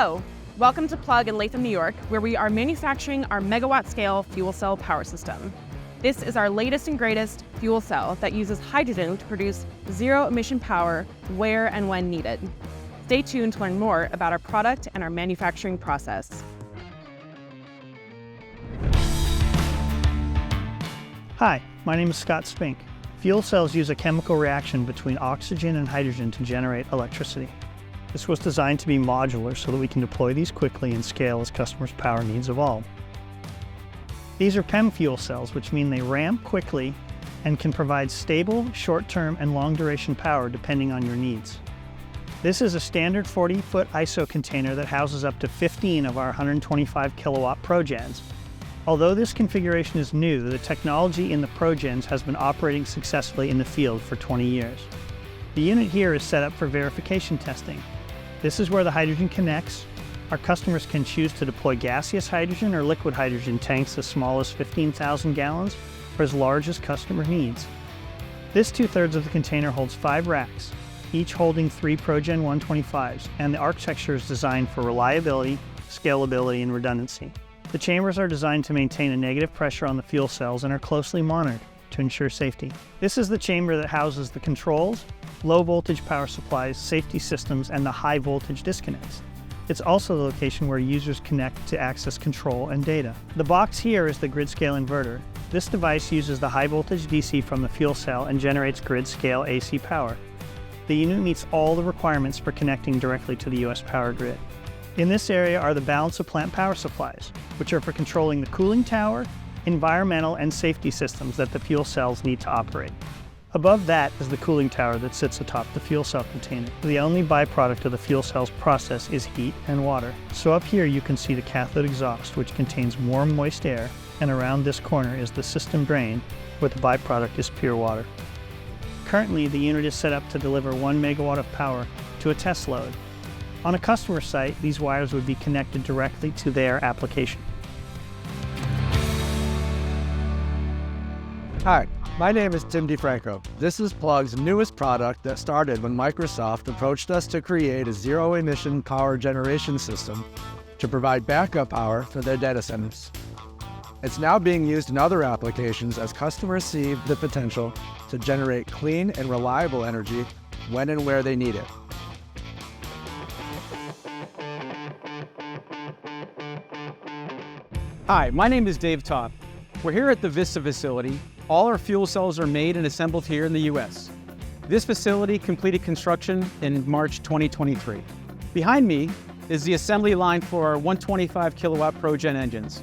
Hello, welcome to Plug in Latham, New York, where we are manufacturing our Megawatt-Scale fuel cell power system. This is our latest and greatest fuel cell that uses hydrogen to produce zero-emission power where and when needed. Stay tuned to learn more about our product and our manufacturing process. Hi, my name is Scott Spink. Fuel cells use a chemical reaction between oxygen and hydrogen to generate electricity. This was designed to be modular so that we can deploy these quickly and scale as customers' power needs evolve. These are PEM fuel cells, which mean they ramp quickly and can provide stable, short-term, and long-duration power depending on your needs. This is a standard 40-foot ISO container that houses up to 15 of our 125 kilowatt ProGens. Although this configuration is new, the technology in the ProGens has been operating successfully in the field for 20 years. The unit here is set up for verification testing. This is where the hydrogen connects. Our customers can choose to deploy gaseous hydrogen or liquid hydrogen tanks as small as 15,000 gallons or as large as customer needs. This 2/3 of the container holds 5 racks, each holding 3 ProGen 125s, and the architecture is designed for reliability, scalability, and redundancy. The chambers are designed to maintain a negative pressure on the fuel cells and are closely monitored to ensure safety. This is the chamber that houses the controls, low voltage power supplies, safety systems, and the high voltage disconnects. It's also the location where users connect to access control and data. The box here is the grid scale inverter. This device uses the high voltage DC from the fuel cell and generates grid scale AC power. The unit meets all the requirements for connecting directly to the US power grid. In this area are the balance of plant power supplies, which are for controlling the cooling tower, environmental, and safety systems that the fuel cells need to operate. Above that is the cooling tower that sits atop the fuel cell container. The only byproduct of the fuel cell's process is heat and water. So up here you can see the cathode exhaust, which contains warm, moist air, and around this corner is the system drain, where the byproduct is pure water. Currently, the unit is set up to deliver 1 megawatt of power to a test load. On a customer site, these wires would be connected directly to their application. Hi, my name is Tim DeFranco. This is Plug's newest product that started when Microsoft approached us to create a zero-emission power generation system to provide backup power for their data centers. It's now being used in other applications as customers see the potential to generate clean and reliable energy when and where they need it. Hi, my name is Dave Topp. We're here at the Vista facility. All our fuel cells are made and assembled here in the US. This facility completed construction in March 2023. Behind me is the assembly line for our 125 kilowatt ProGen engines.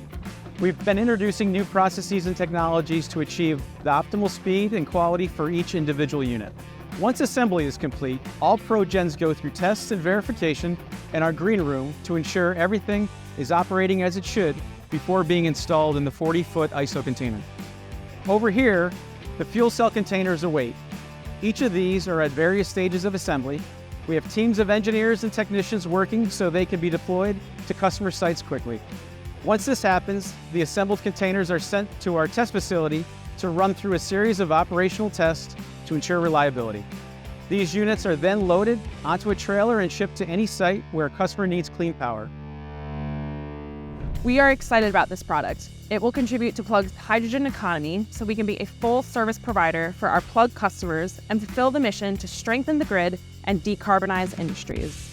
We've been introducing new processes and technologies to achieve the optimal speed and quality for each individual unit. Once assembly is complete, all ProGens go through tests and verification in our green room to ensure everything is operating as it should before being installed in the 40-foot ISO container. Over here, the fuel cell containers await. Each of these are at various stages of assembly. We have teams of engineers and technicians working so they can be deployed to customer sites quickly. Once this happens, the assembled containers are sent to our test facility to run through a series of operational tests to ensure reliability. These units are then loaded onto a trailer and shipped to any site where a customer needs clean power. We are excited about this product. It will contribute to Plug's hydrogen economy so we can be a full service provider for our Plug customers and fulfill the mission to strengthen the grid and decarbonize industries.